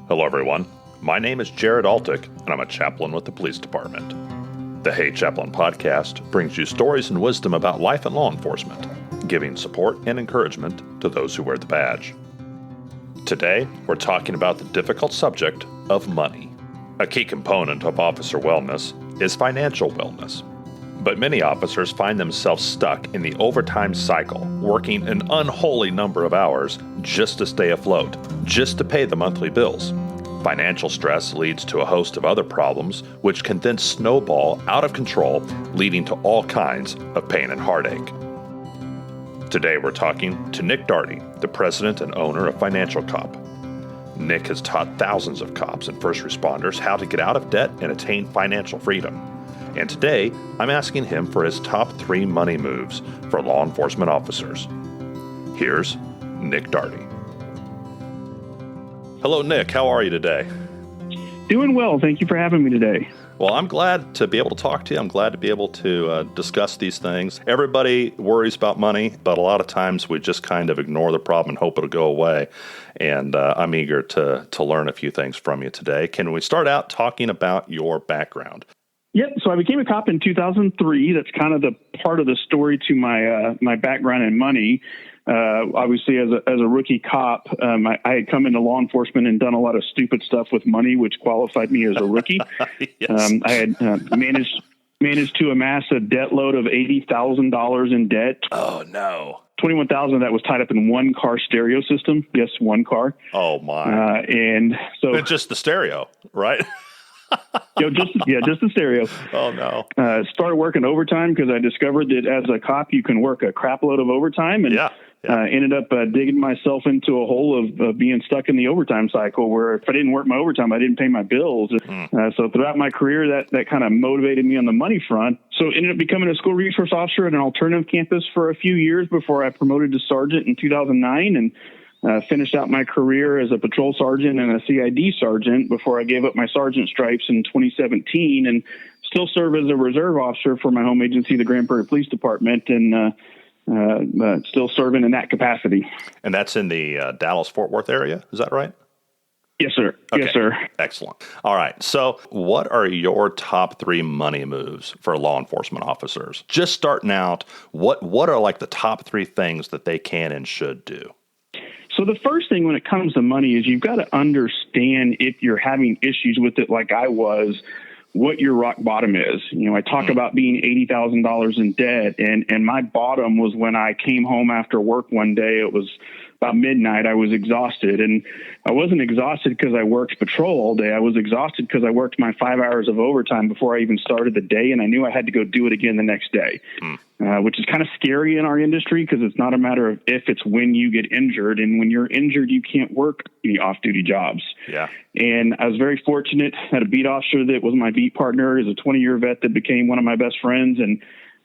Hello, everyone. My name is Jared Altick, and I'm a chaplain with the police department. The Hey Chaplain podcast brings you stories and wisdom about life and law enforcement, giving support and encouragement to those who wear the badge. Today, we're talking about the difficult subject of money. A key component of officer wellness is financial wellness. But many officers find themselves stuck in the overtime cycle, working an unholy number of hours just to stay afloat, just to pay the monthly bills. Financial stress leads to a host of other problems, which can then snowball out of control, leading to all kinds of pain and heartache. Today we're talking to Nick Daugherty, the president and owner of FinancialCop. Nick has taught thousands of cops and first responders how to get out of debt and attain financial freedom. And today, I'm asking him for his top 3 money moves for law enforcement officers. Here's Nick Daugherty. Hello, Nick. How are you today? Doing well. Thank you for having me today. Well, I'm glad to be able to talk to you. I'm glad to be able to discuss these things. Everybody worries about money, but a lot of times we just kind of ignore the problem and hope it'll go away. And I'm eager to learn a few things from you today. Can we start out talking about your background? Yep. So I became a cop in 2003. That's kind of the part of the story to my background in money. Obviously, as a rookie cop, I had come into law enforcement and done a lot of stupid stuff with money, which qualified me as a rookie. Yes. I had managed to amass a debt load of $80,000 in debt. Oh, no. 21,000 of that was tied up in one car stereo system. Yes, one car. Oh, my. And so It's just the stereo, right? just the stereo. Oh, no. Started working overtime because I discovered that as a cop, you can work a crap load of overtime. And ended up digging myself into a hole of being stuck in the overtime cycle where if I didn't work my overtime, I didn't pay my bills. So throughout my career, that kind of motivated me on the money front. So ended up becoming a school resource officer at an alternative campus for a few years before I promoted to sergeant in 2009 and finished out my career as a patrol sergeant and a CID sergeant before I gave up my sergeant stripes in 2017 and still serve as a reserve officer for my home agency, the Grand Prairie Police Department, and still serving in that capacity. And that's in the Dallas-Fort Worth area. Is that right? Yes, sir. Okay. Yes, sir. Excellent. All right. So what are your top 3 money moves for law enforcement officers? Just starting out, what are like the top 3 things that they can and should do? So the first thing when it comes to money is you've got to understand if you're having issues with it like I was, what your rock bottom is. You know, I talk about being $80,000 in debt, and my bottom was when I came home after work one day. It was about midnight. I was exhausted, and I wasn't exhausted because I worked patrol all day. I was exhausted because I worked my 5 hours of overtime before I even started the day, and I knew I had to go do it again the next day, which is kind of scary in our industry because it's not a matter of if, it's when you get injured. And when you're injured, you can't work any off-duty jobs. Yeah. And I was very fortunate. I had a beat officer that was my beat partner. He's a 20-year vet that became one of my best friends, and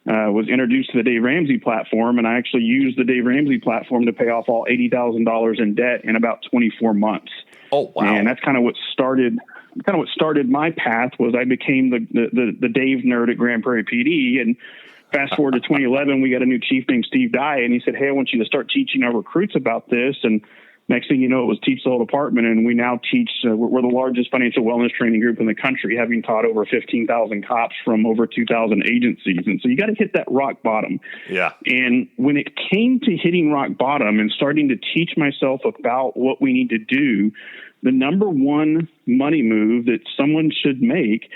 was introduced to the Dave Ramsey platform, and I actually used the Dave Ramsey platform to pay off all $80,000 in debt in about 24 months. Oh, wow. And that's kind of what started my path. Was I became the Dave nerd at Grand Prairie PD. And fast forward to 2011, we got a new chief named Steve Dye, and he said, "Hey, I want you to start teaching our recruits about this." And next thing you know, it was teach the whole department, and we now teach. We're the largest financial wellness training group in the country, having taught over 15,000 cops from over 2,000 agencies. And so you got to hit that rock bottom. Yeah. And when it came to hitting rock bottom and starting to teach myself about what we need to do, the number one money move that someone should make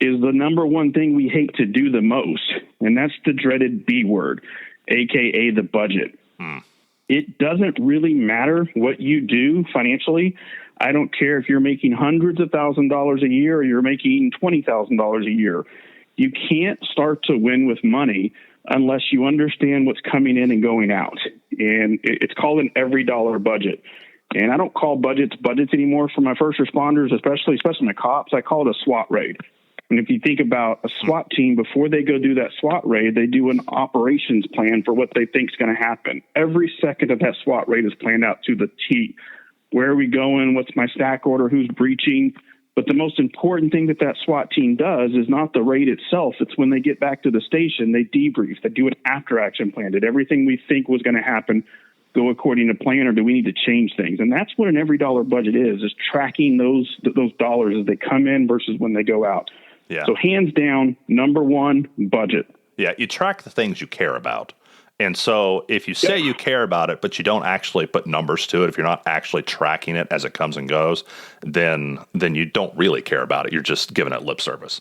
is the number one thing we hate to do the most, and that's the dreaded B word, AKA the budget. It doesn't really matter what you do financially. I don't care if you're making hundreds of $1,000s a year or you're making $20,000 a year. You can't start to win with money unless you understand what's coming in and going out. And it's called an every dollar budget. And I don't call budgets anymore for my first responders, especially my cops. I call it a SWAT raid. And if you think about a SWAT team, before they go do that SWAT raid, they do an operations plan for what they think is going to happen. Every second of that SWAT raid is planned out to the T. Where are we going? What's my stack order? Who's breaching? But the most important thing that SWAT team does is not the raid itself. It's when they get back to the station, they debrief. They do an after-action plan. Did everything we think was going to happen go according to plan, or do we need to change things? And that's what an every dollar budget is tracking those dollars as they come in versus when they go out. Yeah. So hands down, number one, budget. Yeah, you track the things you care about. And so if you say you care about it, but you don't actually put numbers to it, if you're not actually tracking it as it comes and goes, then you don't really care about it. You're just giving it lip service.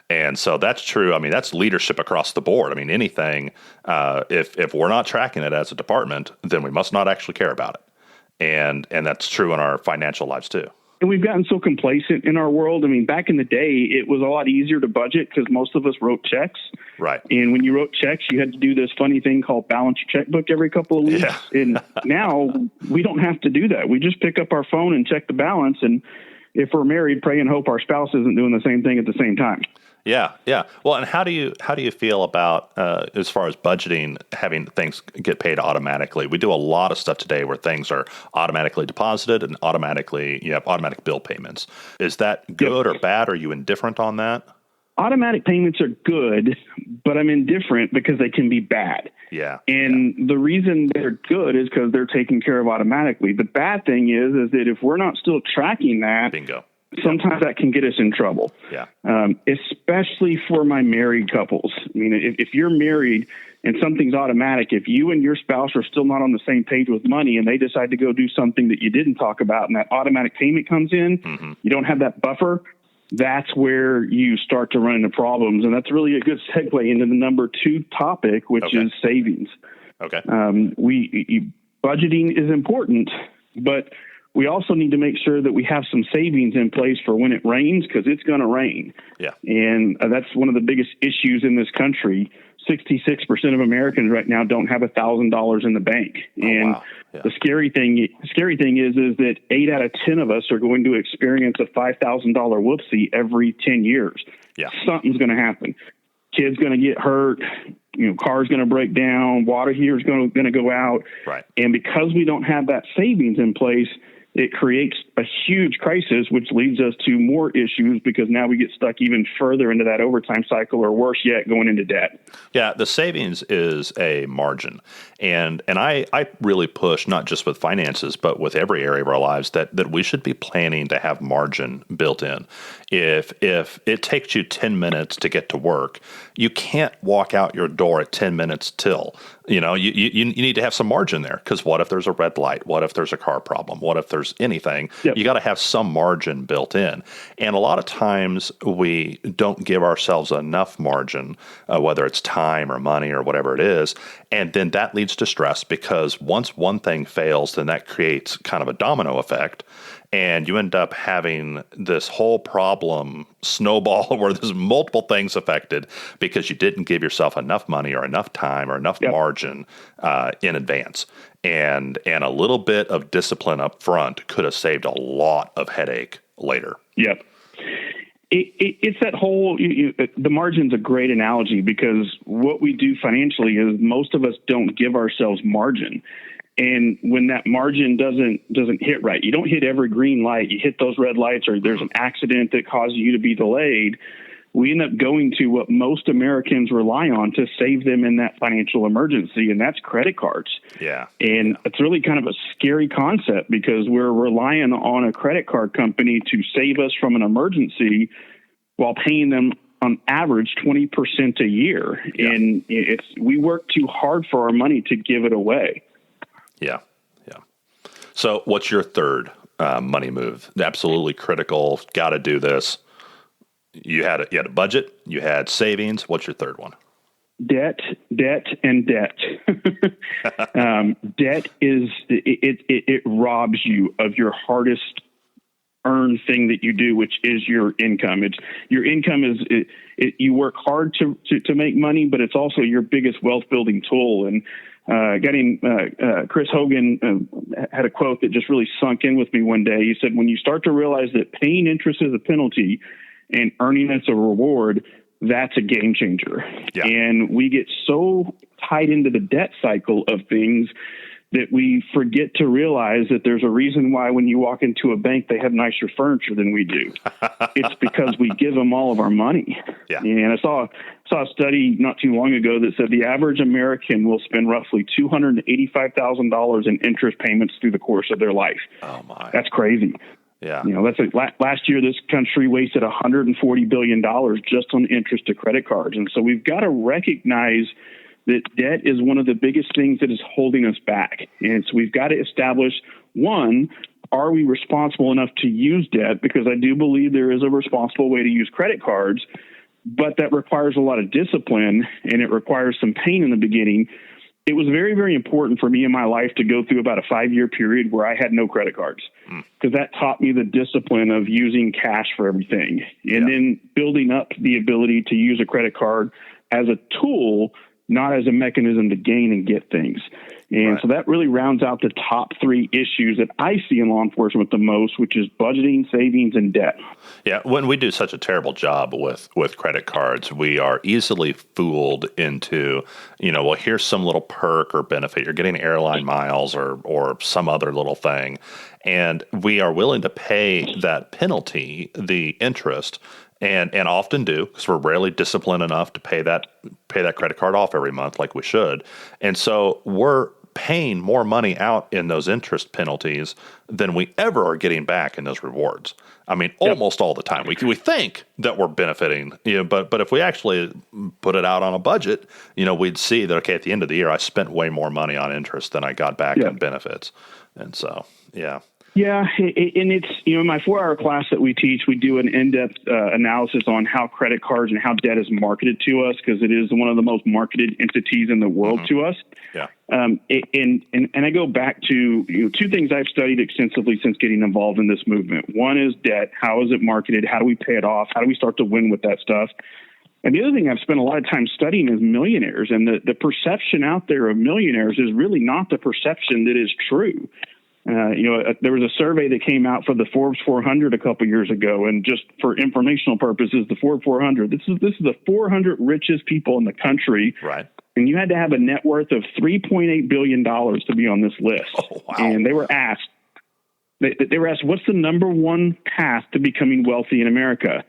And so that's true. I mean, that's leadership across the board. I mean, anything, if we're not tracking it as a department, then we must not actually care about it. And that's true in our financial lives too. And we've gotten so complacent in our world. I mean, back in the day, it was a lot easier to budget because most of us wrote checks. Right. And when you wrote checks, you had to do this funny thing called balance your checkbook every couple of weeks. Yeah. And now we don't have to do that. We just pick up our phone and check the balance. And if we're married, pray and hope our spouse isn't doing the same thing at the same time. Yeah, yeah. Well, and how do you feel about as far as budgeting, having things get paid automatically? We do a lot of stuff today where things are automatically deposited and you have automatic bill payments. Is that good or bad? Are you indifferent on that? Automatic payments are good, but I'm indifferent because they can be bad. Yeah. And the reason they're good is because they're taken care of automatically. The bad thing is that if we're not still tracking that, bingo. Sometimes that can get us in trouble. Yeah. Especially for my married couples. I mean, if you're married and something's automatic, if you and your spouse are still not on the same page with money and they decide to go do something that you didn't talk about and that automatic payment comes in, you don't have that buffer, that's where you start to run into problems. And that's really a good segue into the number 2 topic, which is savings. Okay. Budgeting is important, but we also need to make sure that we have some savings in place for when it rains, because it's going to rain. Yeah. And that's one of the biggest issues in this country. 66% of Americans right now don't have $1,000 in the bank. And the scary thing is that 8 out of 10 of us are going to experience a $5,000 whoopsie every 10 years. Yeah. Something's going to happen. Kid's going to get hurt. Car's going to break down. Water heater is going to go out. Right. And because we don't have that savings in place, it creates a huge crisis, which leads us to more issues because now we get stuck even further into that overtime cycle, or worse yet, going into debt. Yeah, the savings is a margin. And I really push, not just with finances, but with every area of our lives, that we should be planning to have margin built in. If it takes you 10 minutes to get to work, you can't walk out your door at 10 minutes till. You need to have some margin there, because what if there's a red light? What if there's a car problem? What if there's anything? Yep. You got to have some margin built in. And a lot of times we don't give ourselves enough margin, whether it's time or money or whatever it is. And then that leads to stress, because once one thing fails, then that creates kind of a domino effect. And you end up having this whole problem snowball where there's multiple things affected because you didn't give yourself enough money or enough time or enough margin in advance. And a little bit of discipline up front could have saved a lot of headache later. Yep. It's that whole, the margin's a great analogy, because what we do financially is most of us don't give ourselves margin. And when that margin doesn't hit right, you don't hit every green light, you hit those red lights, or there's an accident that causes you to be delayed, we end up going to what most Americans rely on to save them in that financial emergency, and that's credit cards. Yeah. And it's really kind of a scary concept, because we're relying on a credit card company to save us from an emergency while paying them on average 20% a year. Yeah. And we work too hard for our money to give it away. Yeah. So what's your third money move? Absolutely critical. Got to do this. You had a budget. You had savings. What's your third one? Debt, and debt. Debt is it robs you of your hardest earned thing that you do, which is your income. Your income is you work hard to make money, but it's also your biggest wealth building tool. And a guy named Chris Haugen had a quote that just really sunk in with me one day. He said, when you start to realize that paying interest is a penalty and earning it's a reward, that's a game changer. Yeah. And we get so tied into the debt cycle of things that we forget to realize that there's a reason why when you walk into a bank, they have nicer furniture than we do. It's because we give them all of our money. Yeah. And I saw a study not too long ago that said the average American will spend roughly $285,000 in interest payments through the course of their life. Oh my. That's crazy. Yeah. That's last year, this country wasted $140 billion just on interest to credit cards. And so we've got to recognize that debt is one of the biggest things that is holding us back. And so we've got to establish, one, are we responsible enough to use debt? Because I do believe there is a responsible way to use credit cards, but that requires a lot of discipline and it requires some pain in the beginning. It was very, very important for me in my life to go through about a 5-year period where I had no credit cards, because that taught me the discipline of using cash for everything, and then building up the ability to use a credit card as a tool, not as a mechanism to gain and get things. And so that really rounds out the top 3 issues that I see in law enforcement the most, which is budgeting, savings, and debt. Yeah, when we do such a terrible job with credit cards, we are easily fooled into, well, here's some little perk or benefit. You're getting airline miles or some other little thing. And we are willing to pay that penalty, the interest, and often do, because we're rarely disciplined enough to pay that credit card off every month like we should. And so we're paying more money out in those interest penalties than we ever are getting back in those rewards. I mean, almost all the time. We think that we're benefiting, but if we actually put it out on a budget, we'd see that, okay, at the end of the year, I spent way more money on interest than I got back in benefits. And so, yeah. Yeah, and it's, in my 4-hour class that we teach, we do an in-depth analysis on how credit cards and how debt is marketed to us, because it is one of the most marketed entities in the world to us. Yeah. And I go back to 2 things I've studied extensively since getting involved in this movement. One is debt. How is it marketed? How do we pay it off? How do we start to win with that stuff? And the other thing I've spent a lot of time studying is millionaires, and the perception out there of millionaires is really not the perception that is true. There was a survey that came out for the Forbes 400 a couple years ago, and just for informational purposes, the Forbes 400. This is the 400 richest people in the country, right? And you had to have a net worth of $3.8 billion to be on this list. Oh, wow. And they were asked, what's the number one path to becoming wealthy in America?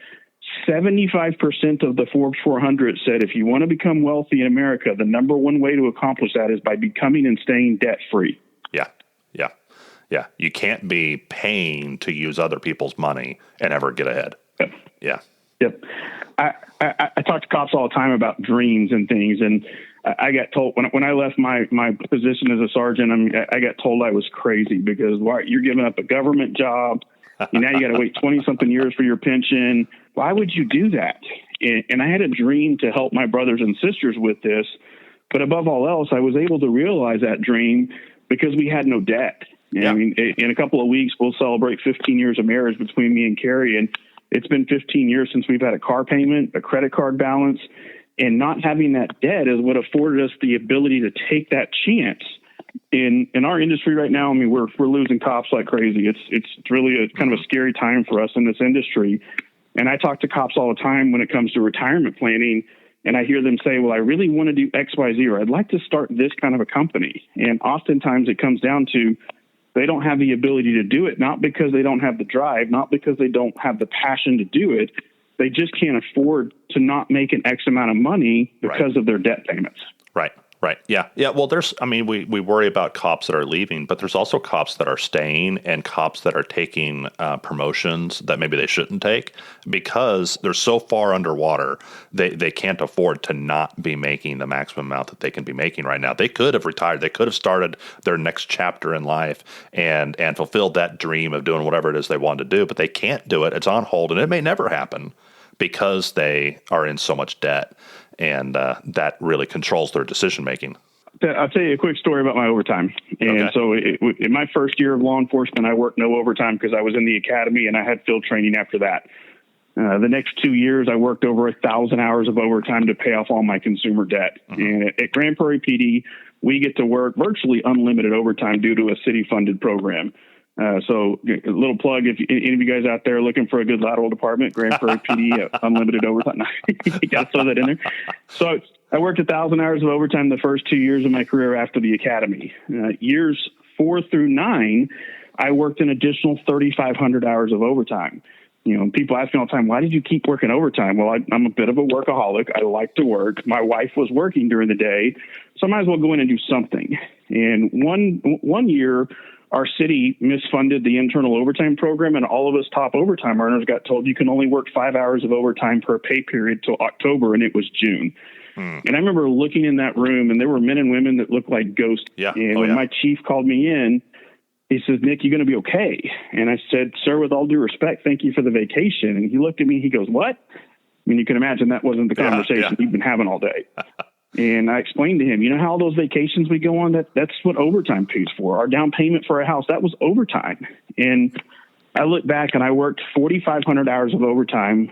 75% of the Forbes 400 said, if you want to become wealthy in America, the number one way to accomplish that is by becoming and staying debt free. Yeah, you can't be paying to use other people's money and ever get ahead. Yep. Yeah. Yep. I talk to cops all the time about dreams and things, and I got told when I left my position as a sergeant, I got told I was crazy because you're giving up a government job. Now you got to wait 20-something years for your pension. Why would you do that? And I had a dream to help my brothers and sisters with this, but above all else, I was able to realize that dream because we had no debt. Yeah. I mean, in a couple of weeks, we'll celebrate 15 years of marriage between me and Carrie. And it's been 15 years since we've had a car payment, a credit card balance, and not having that debt is what afforded us the ability to take that chance. In our industry right now, I mean, we're losing cops like crazy. It's really a kind of a scary time for us in this industry. And I talk to cops all the time when it comes to retirement planning, and I hear them say, well, I really want to do X, Y, Z, or I'd like to start this kind of a company. And oftentimes it comes down to they don't have the ability to do it, not because they don't have the drive, not because they don't have the passion to do it. They just can't afford to not make an X amount of money because of their debt payments. Right. Yeah. Well, we worry about cops that are leaving, but there's also cops that are staying and cops that are taking promotions that maybe they shouldn't take because they're so far underwater, they can't afford to not be making the maximum amount that they can be making right now. They could have retired. They could have started their next chapter in life and fulfilled that dream of doing whatever it is they want to do, but they can't do it. It's on hold, and it may never happen because they are in so much debt. And that really controls their decision making. I'll tell you a quick story about my overtime. And so in my first year of law enforcement, I worked no overtime because I was in the academy and I had field training after that. The next 2 years, I worked over 1,000 hours of overtime to pay off all my consumer debt. And at Grand Prairie PD, we get to work virtually unlimited overtime due to a city-funded program. So a little plug, if any of you guys out there are looking for a good lateral department, Grand Prairie PD, unlimited overtime. You got to throw that in there. So I worked 1,000 hours of overtime the first 2 years of my career after the academy. Years 4 through 9, I worked an additional 3,500 hours of overtime. People ask me all the time, why did you keep working overtime? Well, I'm a bit of a workaholic. I like to work. My wife was working during the day, so I might as well go in and do something. And one year, our city misfunded the internal overtime program, and all of us top overtime earners got told you can only work 5 hours of overtime per pay period till October, and it was June. And I remember looking in that room, and there were men and women that looked like ghosts. Yeah. And when my chief called me in, he says, Nick, you going to be okay? And I said, sir, with all due respect, thank you for the vacation. And he looked at me, he goes, what? I mean, you can imagine that wasn't the conversation he'd been having all day. And I explained to him, you know how all those vacations we go on, that's what overtime pays for. Our down payment for a house, that was overtime. And I look back and I worked 4,500 hours of overtime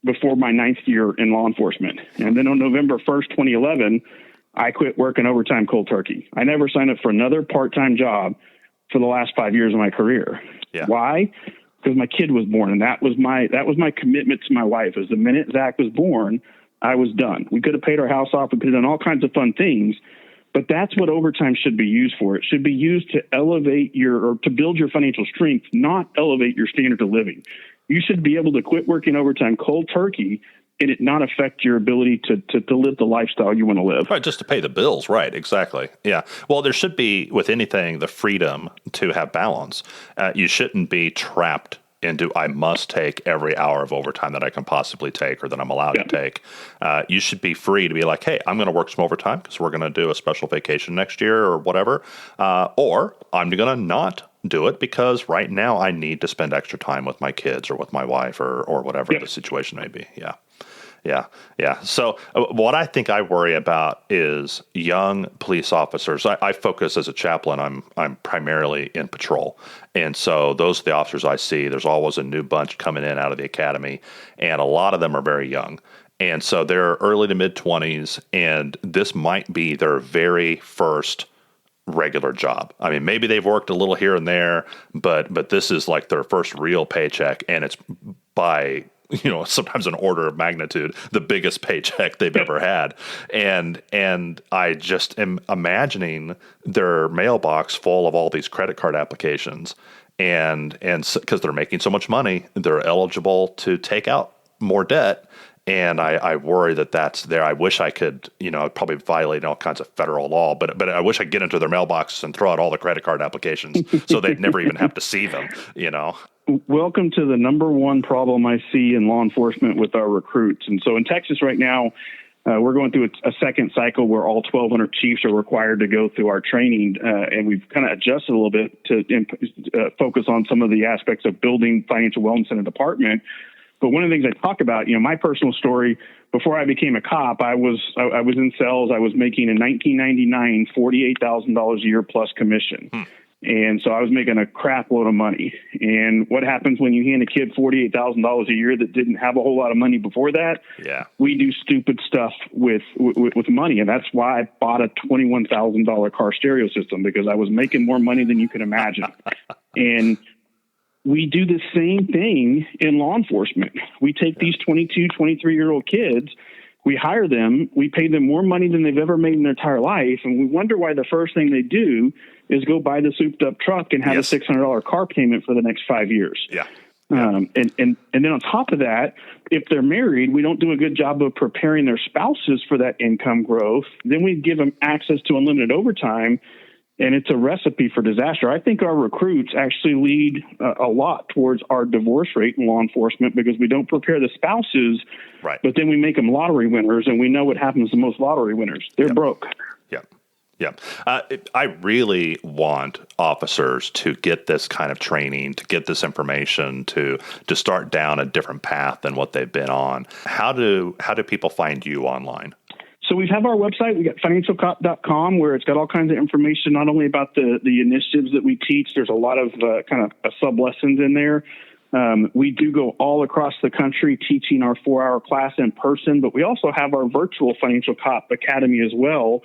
before my 9th year in law enforcement. And then on November 1st, 2011, I quit working overtime cold turkey. I never signed up for another part-time job for the last 5 years of my career. Yeah. Why? Because my kid was born, and that was my commitment to my wife. Is the minute Zach was born, I was done. We could have paid our house off. We could have done all kinds of fun things, but that's what overtime should be used for. It should be used to elevate or to build your financial strength, not elevate your standard of living. You should be able to quit working overtime cold turkey and it not affect your ability to live the lifestyle you want to live. Right, just to pay the bills. Right, exactly. Yeah. Well, there should be, with anything, the freedom to have balance. You shouldn't be trapped into, I must take every hour of overtime that I can possibly take or that I'm allowed to take. You should be free to be like, hey, I'm going to work some overtime because we're going to do a special vacation next year or whatever. Or I'm going to not do it because right now I need to spend extra time with my kids or with my wife or whatever the situation may be. Yeah. Yeah. So what I think I worry about is young police officers. I focus as a chaplain. I'm primarily in patrol. And so those are the officers I see. There's always a new bunch coming in out of the academy, and a lot of them are very young. And so they're early to mid-20s, and this might be their very first regular job. I mean, maybe they've worked a little here and there, but this is like their first real paycheck, and it's by sometimes an order of magnitude, the biggest paycheck they've ever had. And I just am imagining their mailbox full of all these credit card applications. And because they're making so much money, they're eligible to take out more debt. And I worry that that's there. I wish I could, probably violate all kinds of federal law, but I wish I could get into their mailbox and throw out all the credit card applications so they'd never even have to see them, Welcome to the number one problem I see in law enforcement with our recruits. And so in Texas right now, we're going through a second cycle where all 1,200 chiefs are required to go through our training. And we've kind of adjusted a little bit to focus on some of the aspects of building financial wellness in a department. But one of the things I talk about, my personal story, before I became a cop, I was in sales. I was making in 1999 $48,000 a year plus commission. And so I was making a crap load of money. And what happens when you hand a kid $48,000 a year that didn't have a whole lot of money before that? Yeah. We do stupid stuff with money. And that's why I bought a $21,000 car stereo system, because I was making more money than you can imagine. And we do the same thing in law enforcement. We take these 22, 23-year-old kids, we hire them, we pay them more money than they've ever made in their entire life, and we wonder why the first thing they do is go buy the souped-up truck and have a $600 car payment for the next 5 years. Yeah. And then on top of that, if they're married, we don't do a good job of preparing their spouses for that income growth. Then we give them access to unlimited overtime, and it's a recipe for disaster. I think our recruits actually lead a lot towards our divorce rate in law enforcement because we don't prepare the spouses, right? But then we make them lottery winners, and we know what happens to most lottery winners. They're broke. Yeah. I really want officers to get this kind of training, to get this information, to start down a different path than what they've been on. How do people find you online? So we have our website. We got FinancialCop.com, where it's got all kinds of information, not only about the initiatives that we teach. There's a lot of kind of sub-lessons in there. We do go all across the country teaching our 4-hour class in person, but we also have our virtual Financial Cop Academy as well,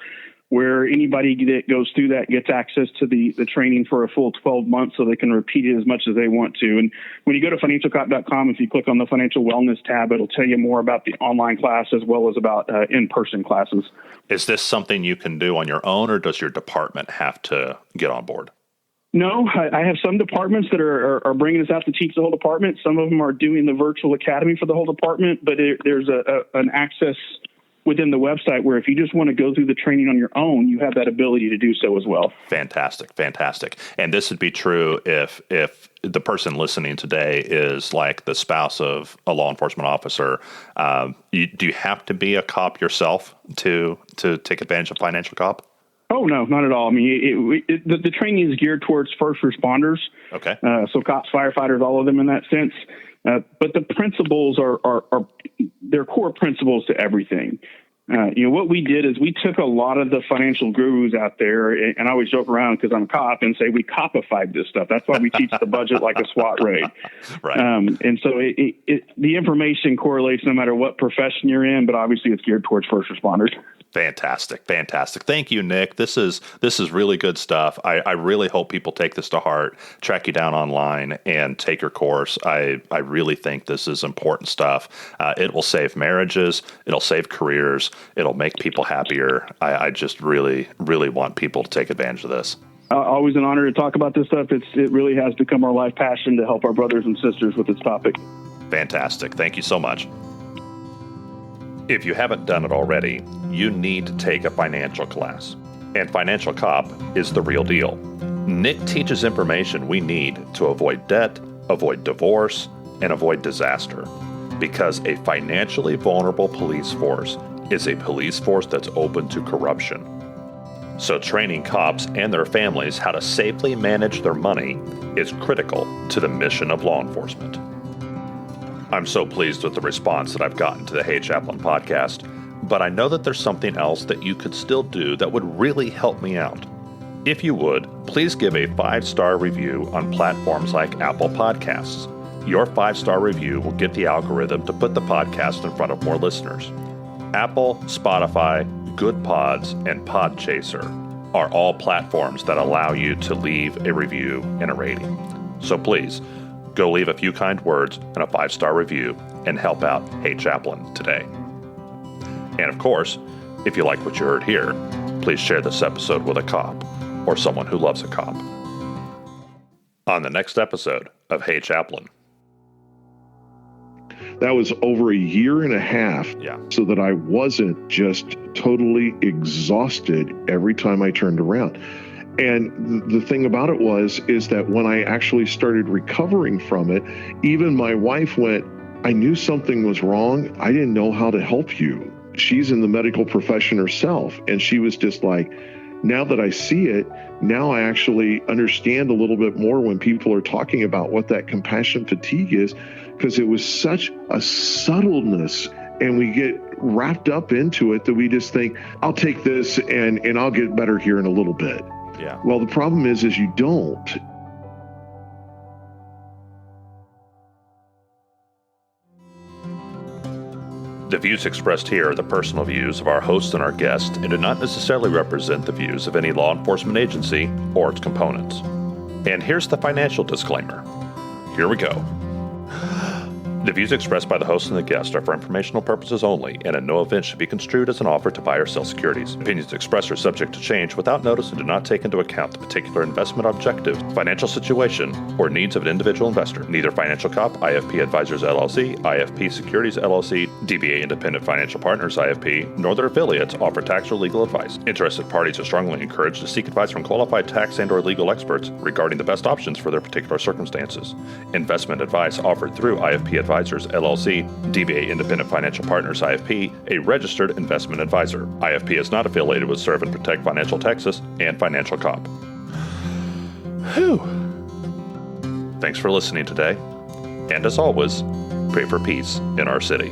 where anybody that goes through that gets access to the training for a full 12 months so they can repeat it as much as they want to. And when you go to financialcop.com, if you click on the financial wellness tab, it'll tell you more about the online class as well as about in-person classes. Is this something you can do on your own, or does your department have to get on board? No, I have some departments that are bringing us out to teach the whole department. Some of them are doing the virtual academy for the whole department, but there's an access within the website where if you just want to go through the training on your own, you have that ability to do so as well. Fantastic. And this would be true if the person listening today is like the spouse of a law enforcement officer. Do you have to be a cop yourself to take advantage of FinancialCop? Oh, no, not at all. I mean, the training is geared towards first responders. Okay. So cops, firefighters, all of them in that sense. But the principles are they're core principles to everything. What we did is we took a lot of the financial gurus out there, and I always joke around because I'm a cop and say we copified this stuff. That's why we teach the budget like a SWAT raid. Right. And so the information correlates no matter what profession you're in, but obviously it's geared towards first responders. Fantastic. Thank you, Nick. This is really good stuff. I really hope people take this to heart, track you down online, and take your course. I really think this is important stuff. It will save marriages. It'll save careers. It'll make people happier. I just really, really want people to take advantage of this. Always an honor to talk about this stuff. It really has become our life passion to help our brothers and sisters with this topic. Fantastic. Thank you so much. If you haven't done it already, you need to take a financial class. And FinancialCop is the real deal. Nick teaches information we need to avoid debt, avoid divorce, and avoid disaster. Because a financially vulnerable police force is a police force that's open to corruption. So training cops and their families how to safely manage their money is critical to the mission of law enforcement. I'm so pleased with the response that I've gotten to the Hey Chaplain podcast, but I know that there's something else that you could still do that would really help me out. If you would, please give a 5-star review on platforms like Apple Podcasts. Your 5-star review will get the algorithm to put the podcast in front of more listeners. Apple, Spotify, Good Pods, and Podchaser are all platforms that allow you to leave a review and a rating. So please, go leave a few kind words and a 5-star review and help out Hey Chaplain today. And of course, if you like what you heard here, please share this episode with a cop or someone who loves a cop. On the next episode of Hey Chaplain. That was over a year and a half, so that I wasn't just totally exhausted every time I turned around. And the thing about it is that when I actually started recovering from it, even my wife went, I knew something was wrong. I didn't know how to help you. She's in the medical profession herself. And she was just like, now that I see it, now I actually understand a little bit more when people are talking about what that compassion fatigue is, because it was such a subtleness. And we get wrapped up into it that we just think, I'll take this and I'll get better here in a little bit. Yeah. Well, the problem is you don't. The views expressed here are the personal views of our host and our guest and do not necessarily represent the views of any law enforcement agency or its components. And here's the financial disclaimer. Here we go. The views expressed by the host and the guest are for informational purposes only and in no event should be construed as an offer to buy or sell securities. Opinions expressed are subject to change without notice and do not take into account the particular investment objective, financial situation, or needs of an individual investor. Neither FinancialCop, IFP Advisors LLC, IFP Securities LLC, DBA Independent Financial Partners IFP, nor their affiliates offer tax or legal advice. Interested parties are strongly encouraged to seek advice from qualified tax and or legal experts regarding the best options for their particular circumstances. Investment advice offered through IFP Advisors LLC, DBA Independent Financial Partners IFP, a registered investment advisor. IFP is not affiliated with Serve and Protect Financial Texas and FinancialCop. Whew. Thanks for listening today. And as always, pray for peace in our city.